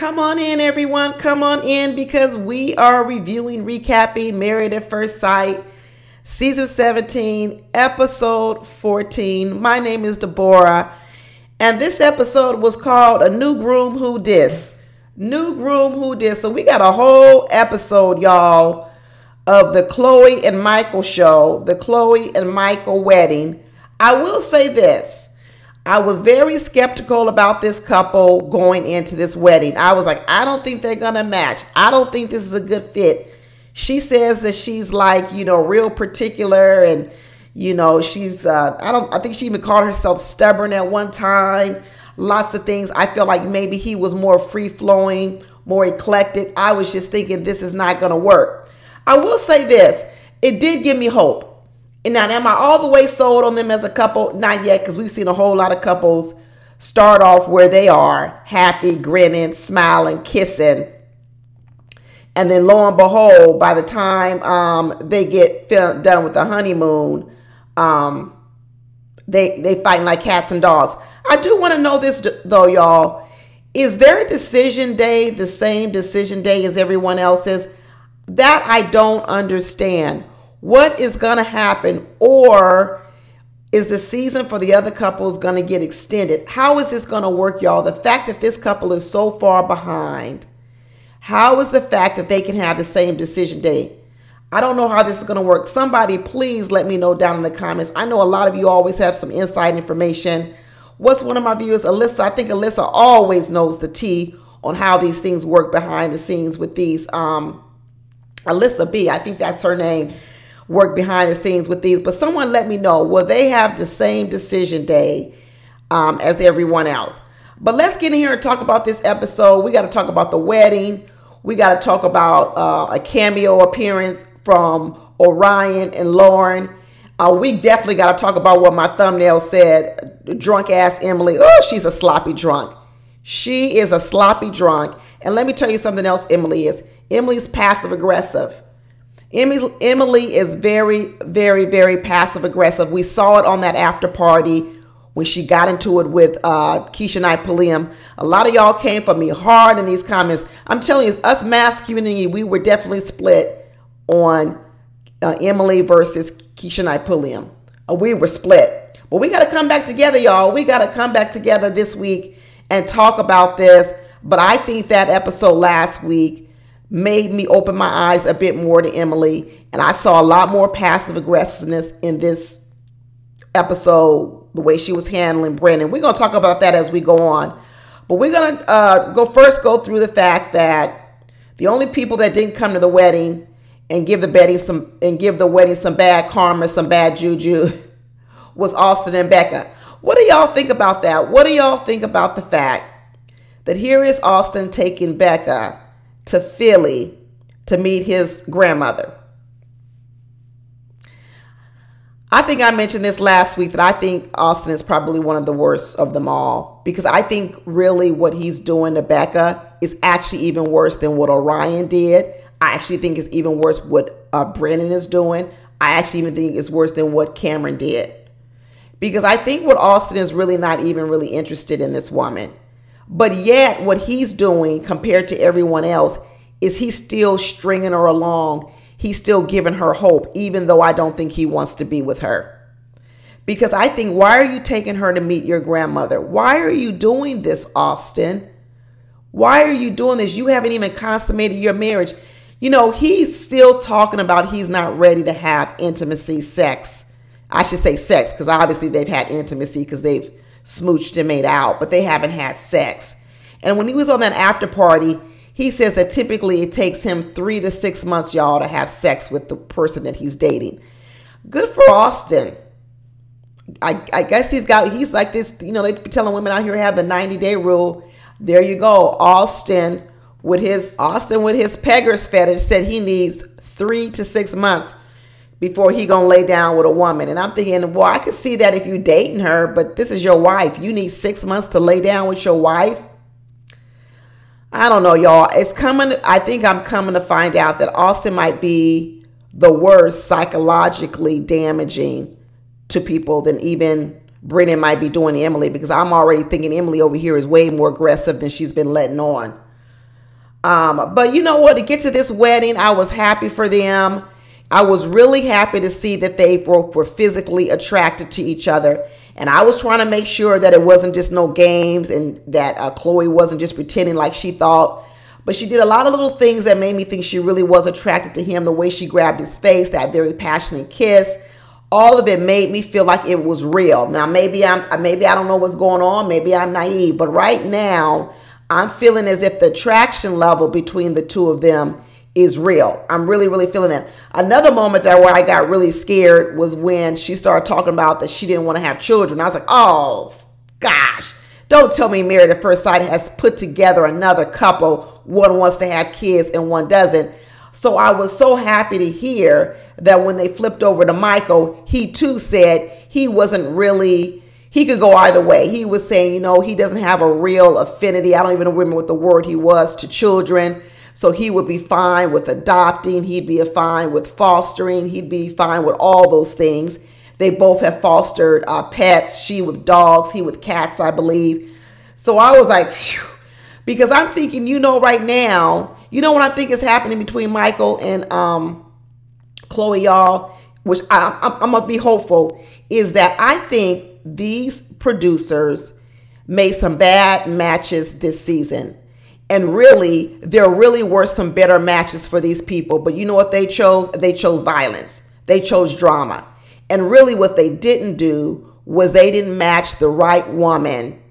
Come on in, everyone. Come on in because we are recapping Married at First Sight, Season 17, Episode 14. My name is Deborah, and this episode was called A New Groom Who Dis. New Groom Who Dis. So we got a whole episode, y'all, of the Chloe and Michael show, the Chloe and Michael wedding. I will say this. I was very skeptical about this couple going into this wedding. I was like, I don't think they're going to match. I don't think this is a good fit. She says that she's like, real particular and, she's, I think she even called herself stubborn at one time. Lots of things. I feel like maybe he was more free flowing, more eclectic. I was just thinking this is not going to work. I will say this. It did give me hope. And now, am I all the way sold on them as a couple? Not yet, because we've seen a whole lot of couples start off where they are, happy, grinning, smiling, kissing. And then lo and behold, by the time they get done with the honeymoon, they fighting like cats and dogs. I do want to know this, though, y'all. Is their decision day the same decision day as everyone else's? That I don't understand. What is going to happen? Or is the season for the other couples going to get extended? How is this going to work, y'all? The fact that this couple is so far behind. How is the fact that they can have the same decision day? I don't know how this is going to work. Somebody please let me know down in the comments. I know a lot of you always have some inside information. What's one of my viewers? Alyssa. I think Alyssa always knows the tea on how these things work behind the scenes with these. Alyssa B. I think that's her name. Work behind the scenes with these, but someone let me know, will they have the same decision day as everyone else? But let's get in here and talk about this episode. We got to talk about the wedding. We got to talk about a cameo appearance from Orion and Lauren. We definitely got to talk about what my thumbnail said, drunk ass Emily. Oh, she's a sloppy drunk. She is a sloppy drunk. And let me tell you something else Emily is. Emily's passive aggressive. Emily is very, very, very passive aggressive. We saw it on that after party when she got into it with Keisha Knight Pulliam. A lot of y'all came for me hard in these comments. I'm telling you, us mafs community, we were definitely split on Emily versus Keisha Knight Pulliam. We were split. But we got to come back together, y'all. We got to come back together this week and talk about this. But I think that episode last week made me open my eyes a bit more to Emily. And I saw a lot more passive aggressiveness in this episode, the way she was handling Brennan. We're going to talk about that as we go on. But we're going to go through the fact that the only people that didn't come to the wedding and give the wedding some bad karma, some bad juju was Austin and Becca. What do y'all think about that? What do y'all think about the fact that here is Austin taking Becca to Philly to meet his grandmother? I think I mentioned this last week that I think Austin is probably one of the worst of them all, because I think really what he's doing to Becca is actually even worse than what Orion did. I actually think it's even worse what Brennan is doing. I actually even think it's worse than what Cameron did, because I think what Austin is really not even really interested in this woman. But yet what he's doing compared to everyone else is he's still stringing her along. He's still giving her hope, even though I don't think he wants to be with her. Because I think, why are you taking her to meet your grandmother? Why are you doing this, Austin? Why are you doing this? You haven't even consummated your marriage. He's still talking about he's not ready to have intimacy, sex. I should say sex, because obviously they've had intimacy because they've smooched and made out, but they haven't had sex. And when he was on that after party, he says that typically it takes him 3 to 6 months, y'all, to have sex with the person that he's dating. Good for Austin. I guess he's like this, they be telling women out here have the 90-day rule. There you go. Austin with his peggers fetish said he needs 3 to 6 months before he gonna lay down with a woman. And I'm thinking, well, I could see that if you dating her, but this is your wife. You need 6 months to lay down with your wife. I don't know, y'all. It's coming. I think I'm coming to find out that Austin might be the worst psychologically damaging to people than even Brennan might be doing to Emily, because I'm already thinking Emily over here is way more aggressive than she's been letting on. But you know what? To get to this wedding, I was happy for them. I was really happy to see that they were physically attracted to each other. And I was trying to make sure that it wasn't just no games and that Chloe wasn't just pretending like she thought. But she did a lot of little things that made me think she really was attracted to him. The way she grabbed his face, that very passionate kiss. All of it made me feel like it was real. Now, maybe I don't know what's going on. Maybe I'm naive. But right now, I'm feeling as if the attraction level between the two of them is real. I'm really, really feeling that. Another moment that where I got really scared was when she started talking about that she didn't want to have children. I was like, oh, gosh. Don't tell me Married at First Sight has put together another couple. One wants to have kids and one doesn't. So I was so happy to hear that when they flipped over to Michael, he too said he wasn't really, he could go either way. He was saying, you know, he doesn't have a real affinity. I don't even remember what the word he was to children. So he would be fine with adopting. He'd be fine with fostering. He'd be fine with all those things. They both have fostered pets. She with dogs, he with cats, I believe. So I was like, phew. Because I'm thinking, you know, right now, you know what I think is happening between Michael and Chloe, y'all, which I'm going to be hopeful, is that I think these producers made some bad matches this season. And really, there really were some better matches for these people. But you know what they chose? They chose violence. They chose drama. And really what they didn't do was they didn't match the right woman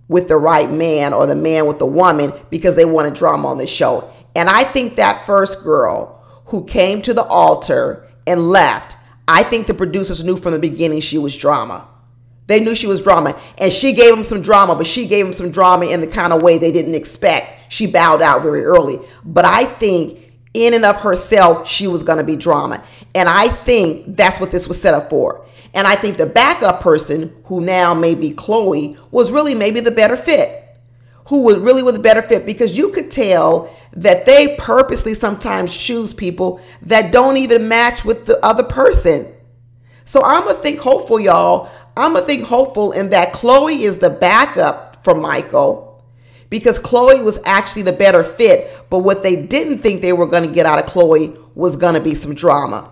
with the right man or the man with the woman because they wanted drama on the show. And I think that first girl who came to the altar and left, I think the producers knew from the beginning she was drama. They knew she was drama. And she gave them some drama, but she gave them some drama in the kind of way they didn't expect. She bowed out very early. But I think in and of herself, she was going to be drama. And I think that's what this was set up for. And I think the backup person, who now may be Chloe, was really maybe the better fit. Who was really the better fit, because you could tell that they purposely sometimes choose people that don't even match with the other person. So I'm going to think hopeful, y'all. I'm going to think hopeful in that Chloe is the backup for Michael, because Chloe was actually the better fit. But what they didn't think they were going to get out of Chloe was going to be some drama.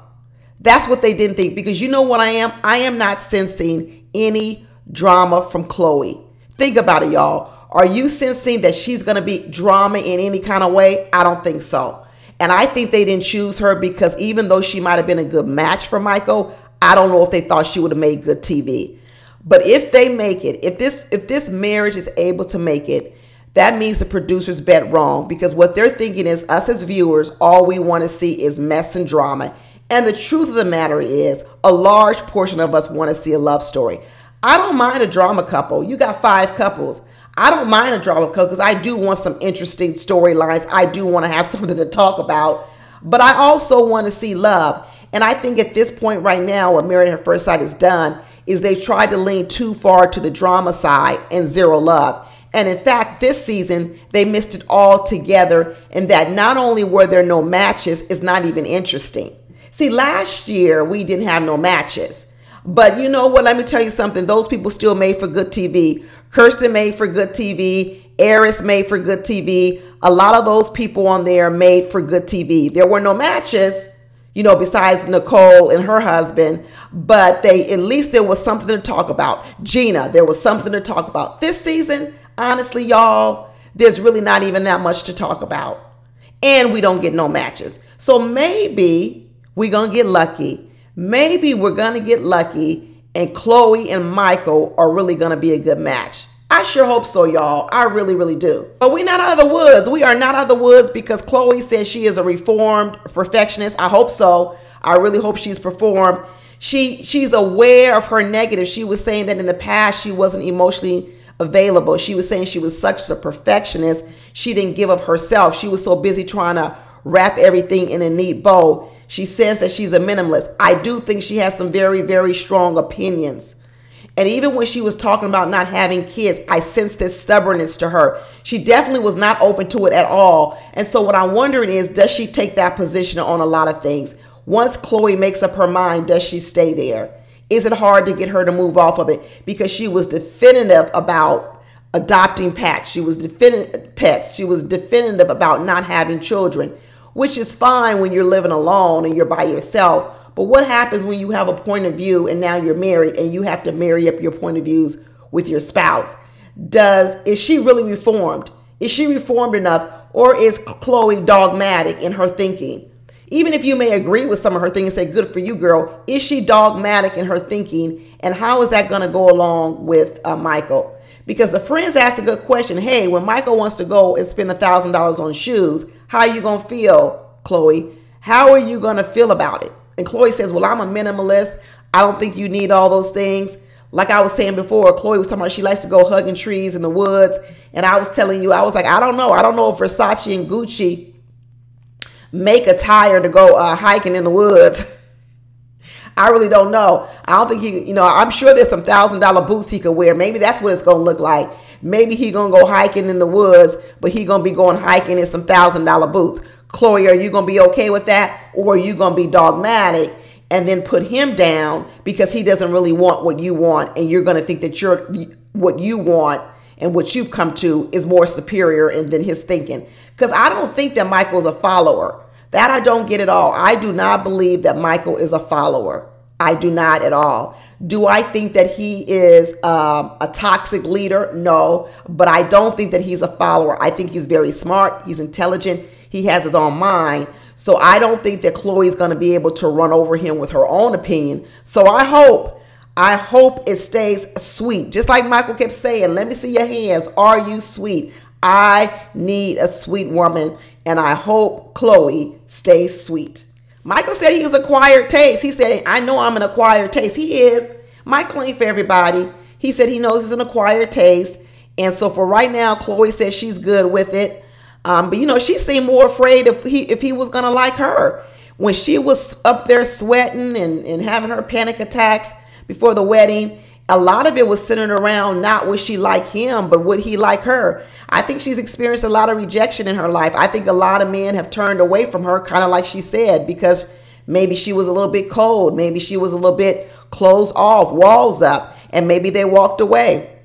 That's what they didn't think, because you know what I am? I am not sensing any drama from Chloe. Think about it, y'all. Are you sensing that she's going to be drama in any kind of way? I don't think so. And I think they didn't choose her because even though she might have been a good match for Michael, I don't know if they thought she would have made good TV. But if they make it, if this marriage is able to make it, that means the producers bet wrong, because what they're thinking is us as viewers, all we want to see is mess and drama. And the truth of the matter is a large portion of us want to see a love story. I don't mind a drama couple. You got 5 couples. I don't mind a drama couple because I do want some interesting storylines. I do want to have something to talk about. But I also want to see love. And I think at this point right now, what Married at First Sight has done is they've tried to lean too far to the drama side and zero love. And in fact, this season, they missed it all together, in that not only were there no matches, it's not even interesting. See, last year, we didn't have no matches. But you know what? Let me tell you something. Those people still made for good TV. Kirsten made for good TV. Eris made for good TV. A lot of those people on there made for good TV. There were no matches, you know, besides Nicole and her husband. But at least there was something to talk about. Gina, there was something to talk about. This season, honestly, y'all, there's really not even that much to talk about. And we don't get no matches. So maybe we're going to get lucky. Maybe we're going to get lucky and Chloe and Michael are really going to be a good match. I sure hope so, y'all. I really, really do. But we're not out of the woods. We are not out of the woods because Chloe says she is a reformed perfectionist. I hope so. I really hope she's performed. She's aware of her negatives. She was saying that in the past she wasn't emotionally available. She was saying she was such a perfectionist. She didn't give of herself. She was so busy trying to wrap everything in a neat bow. She says that she's a minimalist. I do think she has some very, very strong opinions. And even when she was talking about not having kids, I sensed this stubbornness to her. She definitely was not open to it at all. And so what I'm wondering is, does she take that position on a lot of things? Once Chloe makes up her mind, does she stay there? Is it hard to get her to move off of it? Because she was definitive about adopting pets. She was definitive about not having children, which is fine when you're living alone and you're by yourself. But what happens when you have a point of view and now you're married and you have to marry up your point of views with your spouse? Is she really reformed? Is she reformed enough, or is Chloe dogmatic in her thinking? Even if you may agree with some of her things and say, good for you, girl, is she dogmatic in her thinking? And how is that going to go along with Michael? Because the friends asked a good question. Hey, when Michael wants to go and spend $1,000 on shoes, how are you going to feel, Chloe? How are you going to feel about it? And Chloe says, well, I'm a minimalist. I don't think you need all those things. Like I was saying before, Chloe was talking about she likes to go hugging trees in the woods. And I was telling you, I was like, I don't know. I don't know if Versace and Gucci make attire to go hiking in the woods. I really don't know. I don't think I'm sure there's some $1,000 boots he could wear. Maybe that's what it's going to look like. Maybe he going to go hiking in the woods, but he going to be going hiking in some $1,000 boots. Chloe, are you going to be okay with that? Or are you going to be dogmatic and then put him down because he doesn't really want what you want, and you're going to think that what you want and what you've come to is more superior than his thinking? Because I don't think that Michael's a follower. That I don't get at all. I do not believe that Michael is a follower. I do not at all. Do I think that he is a toxic leader? No, but I don't think that he's a follower. I think he's very smart. He's intelligent. He has his own mind. So I don't think that Chloe's going to be able to run over him with her own opinion. So I hope it stays sweet. Just like Michael kept saying, let me see your hands. Are you sweet? I need a sweet woman, and I hope Chloe stays sweet. Michael said he was acquired taste. He said, I know I'm an acquired taste. He is. Michael ain't for everybody. He said he knows he's an acquired taste. And so for right now, Chloe says she's good with it. But she seemed more afraid if he was going to like her. When she was up there sweating and having her panic attacks before the wedding, a lot of it was centered around not would she like him, but would he like her? I think she's experienced a lot of rejection in her life. I think a lot of men have turned away from her, kind of like she said, because maybe she was a little bit cold. Maybe she was a little bit closed off, walls up, and maybe they walked away.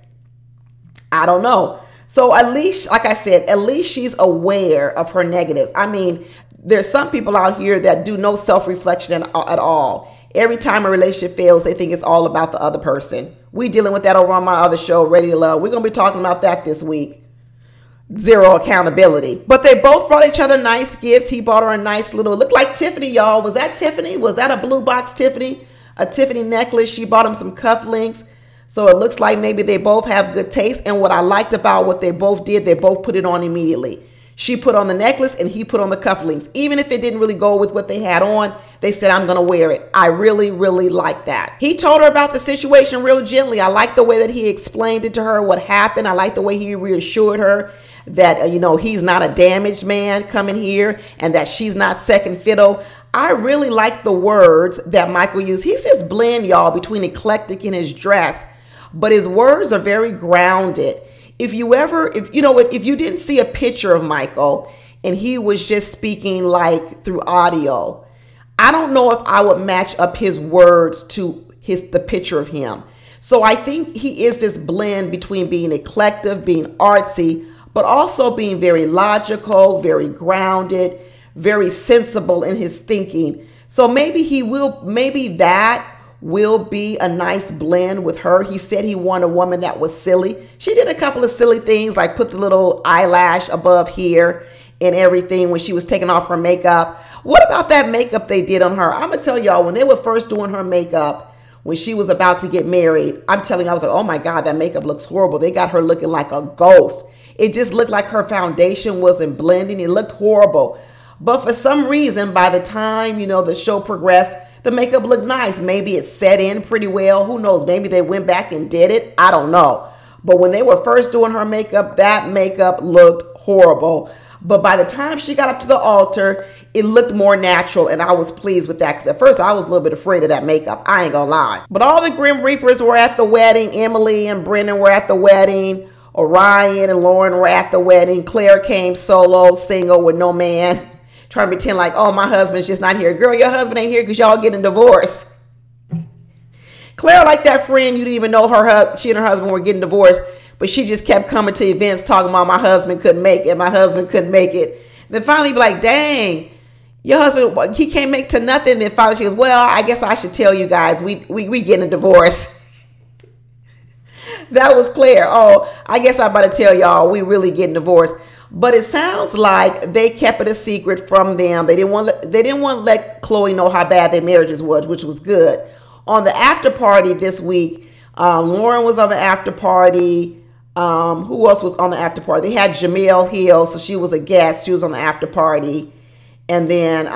I don't know. So at least, like I said, at least she's aware of her negatives. I mean, there's some people out here that do no self-reflection at all. Every time a relationship fails, they think it's all about the other person. We dealing with that over on my other show, Ready to Love. We're going to be talking about that this week. Zero accountability. But they both brought each other nice gifts. He bought her a nice little, it looked like Tiffany, y'all. Was that Tiffany? Was that a blue box Tiffany? A Tiffany necklace. She bought him some cufflinks. So it looks like maybe they both have good taste. And what I liked about what they both did, they both put it on immediately. She put on the necklace and he put on the cufflinks. Even if it didn't really go with what they had on, they said, I'm going to wear it. I really, really like that. He told her about the situation real gently. I like the way that he explained it to her, what happened. I like the way he reassured her that, he's not a damaged man coming here and that she's not second fiddle. I really like the words that Michael used. He says blend, y'all, between eclectic and his dress, but his words are very grounded. If you didn't see a picture of Michael and he was just speaking like through audio, I don't know if I would match up his words to the picture of him. So I think he is this blend between being eclectic, being artsy, but also being very logical, very grounded, very sensible in his thinking. So maybe that will be a nice blend with her. He said he wanted a woman that was silly. She did a couple of silly things, like put the little eyelash above here and everything when she was taking off her makeup. What about that makeup they did on her? I'm going to tell y'all, when they were first doing her makeup, when she was about to get married, I'm telling you, I was like, oh my God, that makeup looks horrible. They got her looking like a ghost. It just looked like her foundation wasn't blending. It looked horrible. But for some reason, by the time, the show progressed, the makeup looked nice. Maybe it set in pretty well. Who knows? Maybe they went back and did it. I don't know. But when they were first doing her makeup, that makeup looked horrible. But by the time she got up to the altar, it looked more natural, and I was pleased with that, because at first I was a little bit afraid of that makeup. I ain't gonna lie. But all the Grim Reapers were at the wedding. Emily and Brennan were at the wedding. Orion and Lauren were at the wedding. Claire came solo, single, with no man, trying to pretend like, oh, my husband's just not here. Girl, your husband ain't here because y'all getting divorced. Claire, like that friend you didn't even know she and her husband were getting divorced, but she just kept coming to events talking about my husband couldn't make it. My husband couldn't make it. Then finally be like, dang, your husband, he can't make to nothing. Then finally she goes, well, I guess I should tell you guys, we getting a divorce. That was Claire. Oh, I guess I'm about to tell y'all we really getting divorced. But it sounds like they kept it a secret from them. They didn't want to let Chloe know how bad their marriages was, which was good. On the after party this week, Lauren was on the after party. Who else was on the after party? They had Jamel Hill, so she was a guest. She was on the after party. And then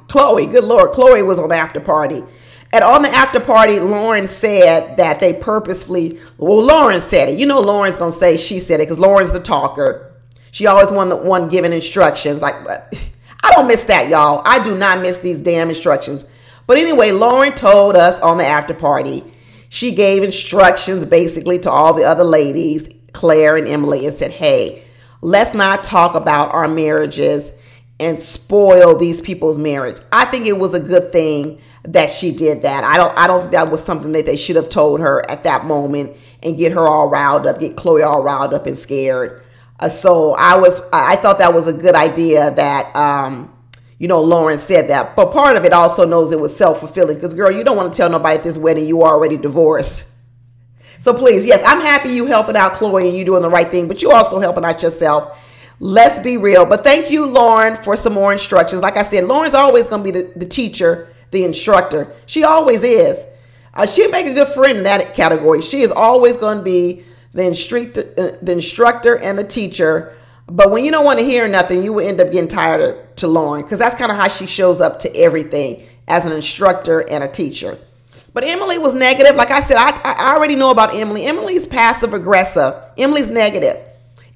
Chloe, good Lord, Chloe was on the after party. And on the after party, Lauren said that they purposefully, well, Lauren said it. You know Lauren's going to say she said it because Lauren's the talker. She always the one giving instructions. Like, I don't miss that, y'all. I do not miss these damn instructions. But anyway, Lauren told us on the after party, she gave instructions basically to all the other ladies, Claire and Emily, and said, hey, let's not talk about our marriages and spoil these people's marriage. I think it was a good thing that she did that. I don't think that was something that they should have told her at that moment and get her all riled up, get Chloe all riled up and scared. So I thought that was a good idea that, Lauren said that. But part of it also knows it was self-fulfilling because, girl, you don't want to tell nobody at this wedding you already divorced. So please, yes, I'm happy you helping out Chloe and you doing the right thing, but you also helping out yourself. Let's be real. But thank you, Lauren, for some more instructions. Like I said, Lauren's always going to be the teacher, the instructor. She always is. She'll make a good friend in that category. She is always going to be the instructor and the teacher. But when you don't want to hear nothing, you will end up getting tired to Lauren because that's kind of how she shows up to everything as an instructor and a teacher. But Emily was negative. Like I said, I already know about Emily. Emily's passive aggressive. Emily's negative.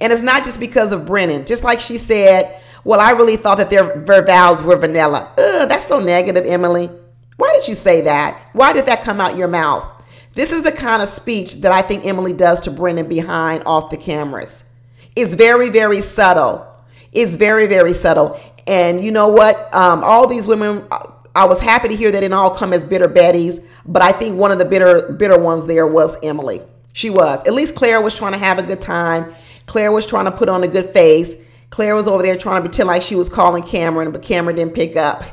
And it's not just because of Brennan. Just like she said, well, I really thought that their vows were vanilla. Ugh, that's so negative, Emily. Why did you say that? Why did that come out your mouth? This is the kind of speech that I think Emily does to Brennan behind off the cameras. It's very, very subtle. It's very, very subtle. And you know what? All these women, I was happy to hear they didn't all come as bitter Bettys, but I think one of the bitter ones there was Emily. She was. At least Claire was trying to have a good time. Claire was trying to put on a good face. Claire was over there trying to pretend like she was calling Cameron, but Cameron didn't pick up.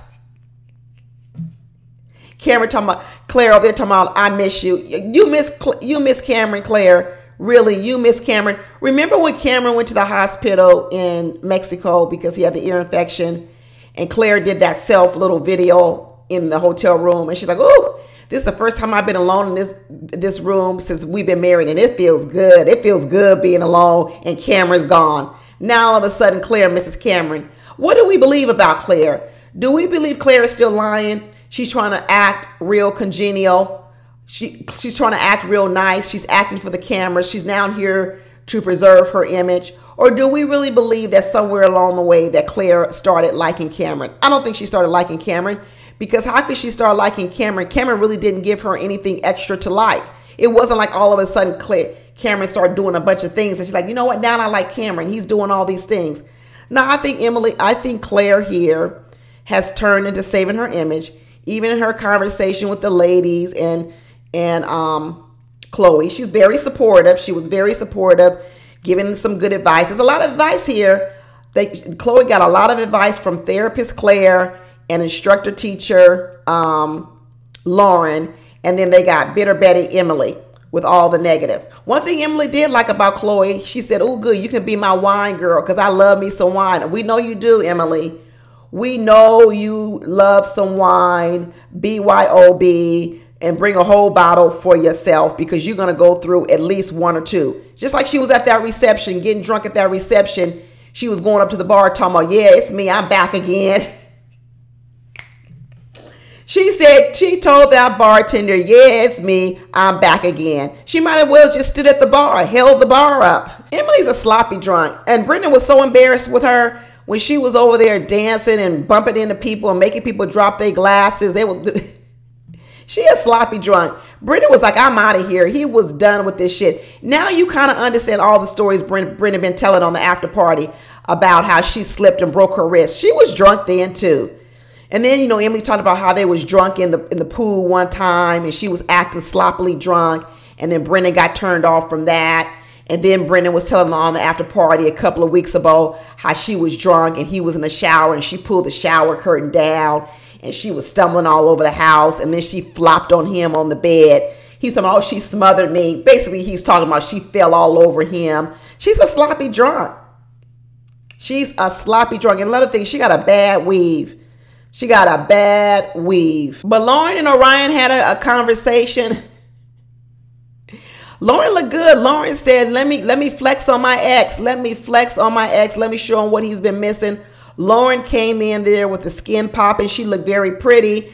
Cameron talking about Claire over there talking about, I miss you. You miss Cameron, Claire. Really, you miss Cameron. Remember when Cameron went to the hospital in Mexico because he had the ear infection, and Claire did that little video in the hotel room, and she's like, oh, this is the first time I've been alone in this room since we've been married, and it feels good. It feels good being alone, and Cameron's gone. Now all of a sudden, Claire misses Cameron. What do we believe about Claire? Do we believe Claire is still lying? She's trying to act real congenial. She's trying to act real nice. She's acting for the camera. She's down here to preserve her image. Or do we really believe that somewhere along the way that Claire started liking Cameron? I don't think she started liking Cameron, because how could she start liking Cameron? Cameron really didn't give her anything extra to like. It wasn't like all of a sudden Cameron started doing a bunch of things and she's like, you know what, now I like Cameron. He's doing all these things. Now I think Claire here has turned into saving her image, even in her conversation with the ladies and Chloe. She's very supportive. She was very supportive, giving some good advice. There's a lot of advice here. Chloe got a lot of advice from therapist Claire and instructor teacher Lauren, and then they got bitter Betty Emily with all the negative. One thing Emily did like about Chloe, she said, oh good, you can be my wine girl because I love me some wine. We know you do, Emily. We know you love some wine, BYOB, and bring a whole bottle for yourself because you're going to go through at least one or two. Just like she was at that reception, getting drunk at that reception. She was going up to the bar talking about, yeah, it's me, I'm back again. She said, she told that bartender, yeah, it's me, I'm back again. She might have well just stood at the bar, held the bar up. Emily's a sloppy drunk. And Brendan was so embarrassed with her when she was over there dancing and bumping into people and making people drop their glasses. She a sloppy drunk. Brendan was like, I'm out of here. He was done with this shit. Now you kind of understand all the stories Brendan been telling on the after party about how she slipped and broke her wrist. She was drunk then too. And then, Emily talked about how they was drunk in the pool one time and she was acting sloppily drunk. And then Brendan got turned off from that. And then Brendan was telling her on the after party a couple of weeks ago how she was drunk and he was in the shower and she pulled the shower curtain down and she was stumbling all over the house. And then she flopped on him on the bed. He's talking about, oh, she smothered me. Basically, he's talking about she fell all over him. She's a sloppy drunk. She's a sloppy drunk. And another thing, she got a bad weave. She got a bad weave. But Lauren and Orion had a conversation. Lauren looked good. Lauren said, let me flex on my ex. Let me flex on my ex. Let me show him what he's been missing. Lauren came in there with the skin popping. She looked very pretty.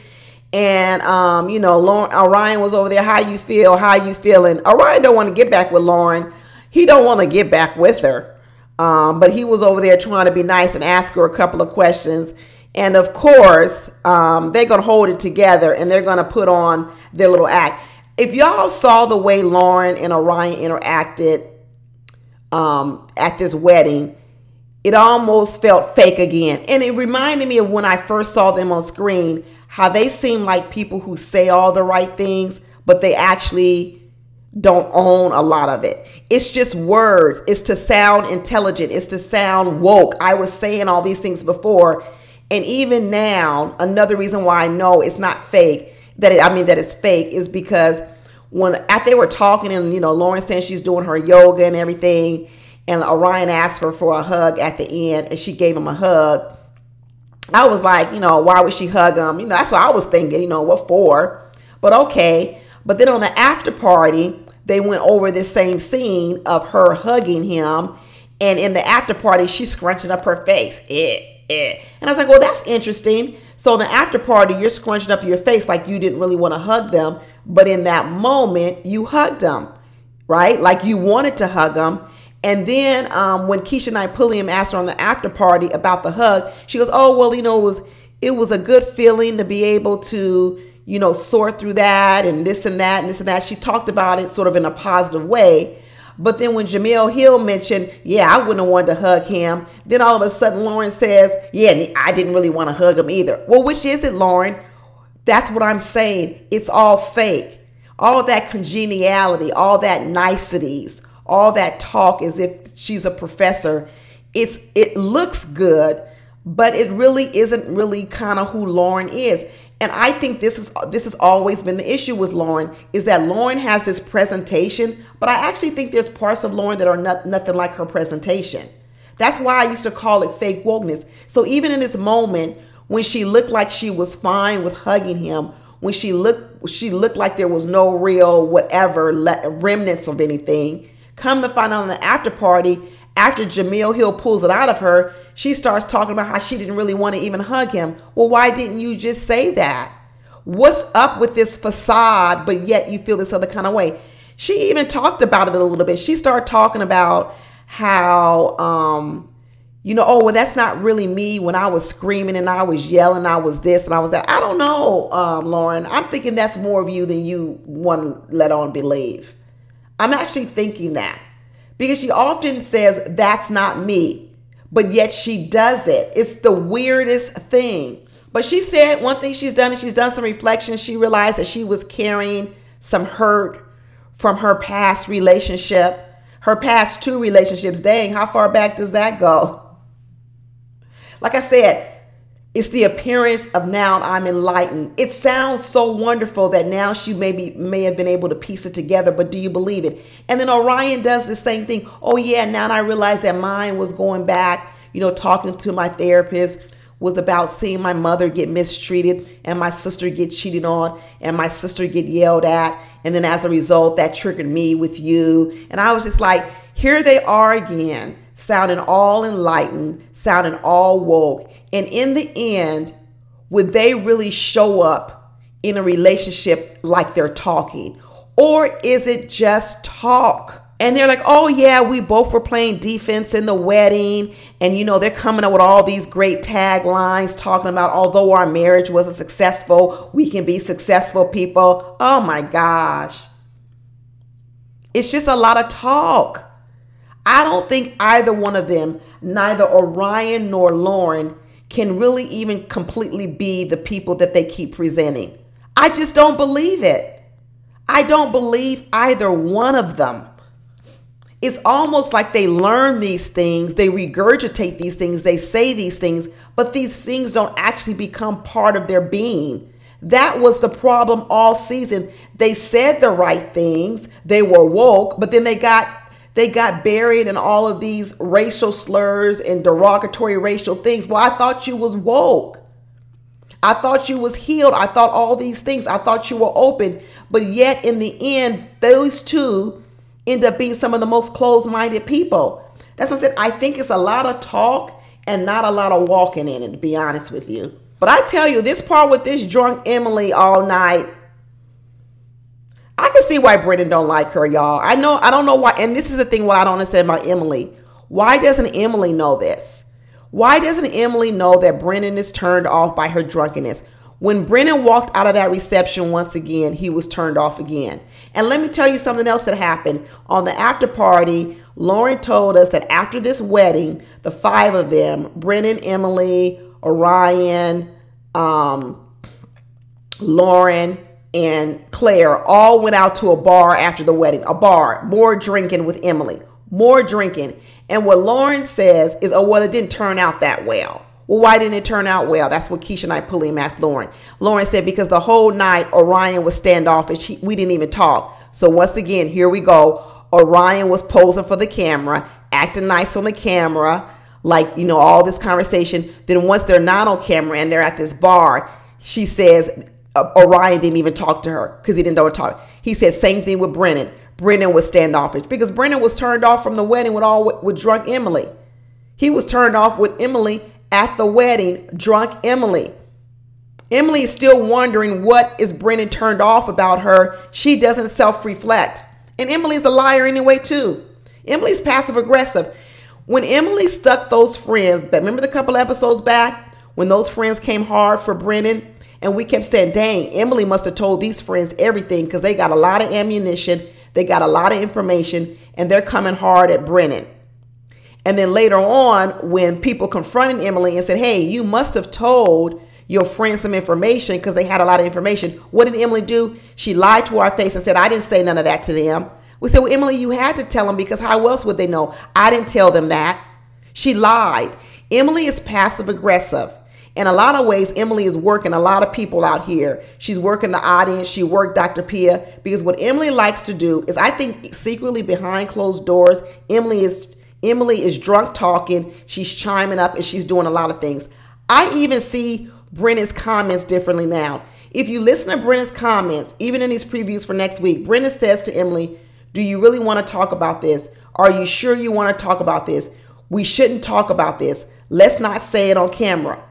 And, Orion was over there. How you feel? How you feeling? Orion don't want to get back with Lauren. He don't want to get back with her. But he was over there trying to be nice and ask her a couple of questions. And, of course, they're going to hold it together and they're going to put on their little act. If y'all saw the way Lauren and Orion interacted at this wedding, it almost felt fake again. And it reminded me of when I first saw them on screen, how they seem like people who say all the right things, but they actually don't own a lot of it. It's just words. It's to sound intelligent. It's to sound woke. I was saying all these things before. And even now, another reason why I know it's not fake, that it's fake, is because after they were talking and, Lauren saying she's doing her yoga and everything, and Orion asked her for a hug at the end and she gave him a hug. I was like, why would she hug him? That's what I was thinking, what for? But okay. But then on the after party, they went over this same scene of her hugging him. And in the after party, she's scrunching up her face. And I was like, well, that's interesting. So in the after party, you're scrunching up your face like you didn't really want to hug them. But in that moment, you hugged them, right? Like you wanted to hug them. And then when Keisha Knight Pulliam asked her on the after party about the hug, she goes, oh, well, it was a good feeling to be able to, sort through that and this and that and this and that. She talked about it sort of in a positive way. But then when Jamil Hill mentioned, yeah, I wouldn't have wanted to hug him. Then all of a sudden, Lauren says, yeah, I didn't really want to hug him either. Well, which is it, Lauren? That's what I'm saying. It's all fake. All that congeniality, all that niceties, all that talk as if she's a professor. It looks good, but it really isn't really kind of who Lauren is. And I think this has always been the issue with Lauren, is that Lauren has this presentation, but I actually think there's parts of Lauren that are nothing like her presentation. That's why I used to call it fake wokeness. So even in this moment, when she looked like she was fine with hugging him, when she looked like there was no real whatever remnants of anything, come to find out in the after party, after Jamil Hill pulls it out of her, she starts talking about how she didn't really want to even hug him. Well, why didn't you just say that? What's up with this facade, but yet you feel this other kind of way? She even talked about it a little bit. She started talking about how, oh, well, that's not really me when I was screaming and I was yelling, I was this and I was that. I don't know, Lauren. I'm thinking that's more of you than you want to let on believe. I'm actually thinking that. Because she often says, that's not me. But yet she does it. It's the weirdest thing. But she said one thing she's done, and she's done some reflection. She realized that she was carrying some hurt from her past relationship. Her past 2 relationships. Dang, how far back does that go? Like I said, it's the appearance of now I'm enlightened. It sounds so wonderful that now she may have been able to piece it together, but do you believe it? And then Orion does the same thing. Oh yeah, now I realized that mine was going back, talking to my therapist was about seeing my mother get mistreated and my sister get cheated on and my sister get yelled at. And then as a result, that triggered me with you. And I was just like, here they are again, sounding all enlightened, sounding all woke. And in the end, would they really show up in a relationship like they're talking? Or is it just talk? And they're like, oh yeah, we both were playing defense in the wedding. And they're coming up with all these great taglines talking about, although our marriage wasn't successful, we can be successful people. Oh my gosh. It's just a lot of talk. I don't think either one of them, neither Orion nor Lauren, can really even completely be the people that they keep presenting. I just don't believe it. I don't believe either one of them. It's almost like they learn these things, they regurgitate these things, they say these things, but these things don't actually become part of their being. That was the problem all season. They said the right things, they were woke, but then they got buried in all of these racial slurs and derogatory racial things. Well, I thought you was woke. I thought you was healed. I thought all these things. I thought you were open. But yet in the end, those two end up being some of the most closed-minded people. That's what I said. I think it's a lot of talk and not a lot of walking in it, to be honest with you. But I tell you, this part with this drunk Emily all night, I can see why Brennan don't like her, y'all. I don't know why. And this is the thing what I don't understand about Emily. Why doesn't Emily know this? Why doesn't Emily know that Brennan is turned off by her drunkenness? When Brennan walked out of that reception once again, he was turned off again. And let me tell you something else that happened. On the after party, Lauren told us that after this wedding, the five of them, Brennan, Emily, Orion, Lauren, and Claire, all went out to a bar after the wedding. A bar, more drinking with Emily, more drinking. And what Lauren says is, oh, well, it didn't turn out that well. Well, why didn't it turn out well? That's what Keisha and I Pulliam asked Lauren. Lauren said because the whole night Orion was standoffish. We didn't even talk. So once again, here we go. Orion was posing for the camera, acting nice on the camera, like, you know, all this conversation. Then once they're not on camera and they're at this bar, she says Orion didn't even talk to her because he didn't know to talk. He said same thing with Brennan. Brennan was standoffish because Brennan was turned off from the wedding with drunk Emily. He was turned off with Emily at the wedding, drunk Emily. Emily is still wondering what is Brennan turned off about her. She doesn't self-reflect. And Emily's a liar anyway, too. Emily's passive aggressive. When Emily stuck those friends, remember the couple episodes back when those friends came hard for Brennan? And we kept saying, dang, Emily must have told these friends everything because they got a lot of ammunition. They got a lot of information and they're coming hard at Brennan. And then later on, when people confronted Emily and said, hey, you must have told your friends some information because they had a lot of information. What did Emily do? She lied to our face and said, I didn't say none of that to them. We said, well, Emily, you had to tell them because how else would they know? I didn't tell them that. She lied. Emily is passive aggressive. In a lot of ways, Emily is working a lot of people out here. She's working the audience. She worked Dr. Pia because what Emily likes to do is, I think secretly behind closed doors, Emily is drunk talking. She's chiming up and she's doing a lot of things. I even see Brennan's comments differently now. If you listen to Brennan's comments, even in these previews for next week, Brennan says to Emily, do you really want to talk about this? Are you sure you want to talk about this? We shouldn't talk about this. Let's not say it on camera.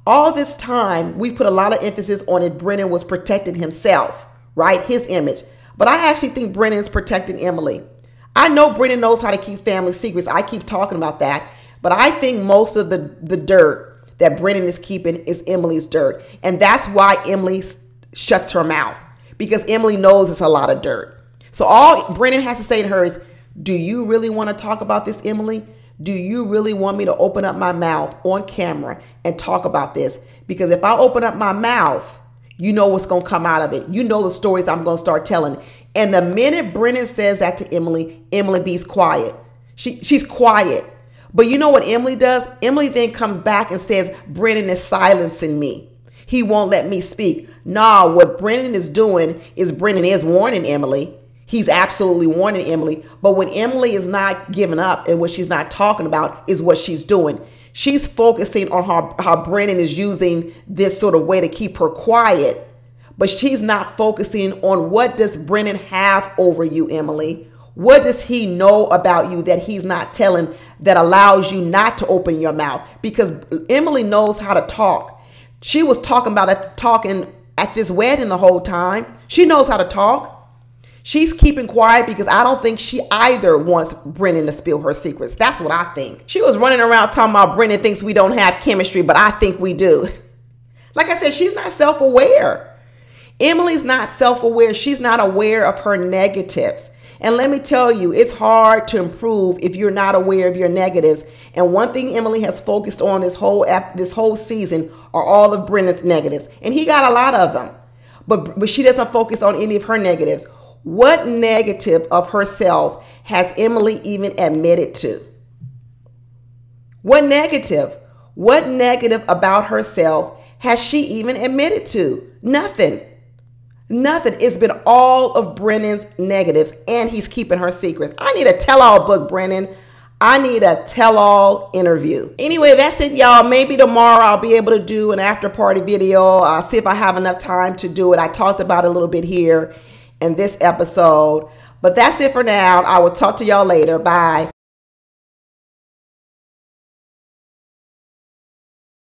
All this time, we put a lot of emphasis on it. Brennan was protecting himself, right? His image. But I actually think Brennan is protecting Emily. I know Brennan knows how to keep family secrets. I keep talking about that. But I think most of the dirt that Brennan is keeping is Emily's dirt. And that's why Emily shuts her mouth. Because Emily knows it's a lot of dirt. So all Brennan has to say to her is, do you really want to talk about this, Emily? Do you really want me to open up my mouth on camera and talk about this? Because if I open up my mouth, you know what's going to come out of it. You know the stories I'm going to start telling. And the minute Brennan says that to Emily, Emily be's quiet. She's quiet. But you know what Emily does? Emily then comes back and says, Brennan is silencing me. He won't let me speak. Nah, what Brennan is doing is Brennan is warning Emily. He's absolutely warning Emily. But when Emily is not giving up and what she's not talking about is what she's doing. She's focusing on how Brennan is using this sort of way to keep her quiet. But she's not focusing on what does Brennan have over you, Emily? What does he know about you that he's not telling that allows you not to open your mouth? Because Emily knows how to talk. She was talking at this wedding the whole time. She knows how to talk. She's keeping quiet because I don't think she either wants Brennan to spill her secrets. That's what I think. She was running around talking about Brennan thinks we don't have chemistry, but I think we do. Like I said, she's not self-aware. Emily's not self-aware. She's not aware of her negatives. And let me tell you, it's hard to improve if you're not aware of your negatives. And one thing Emily has focused on this whole season are all of Brennan's negatives. And he got a lot of them. But she doesn't focus on any of her negatives. What negative of herself has Emily even admitted to? What negative? What negative about herself has she even admitted to? Nothing. Nothing. It's been all of Brennan's negatives, and he's keeping her secrets. I need a tell-all book, Brennan. I need a tell-all interview. Anyway, that's it, y'all. Maybe tomorrow I'll be able to do an after-party video. I'll see if I have enough time to do it. I talked about it a little bit here in this episode. But that's it for now. I will talk to y'all later. Bye.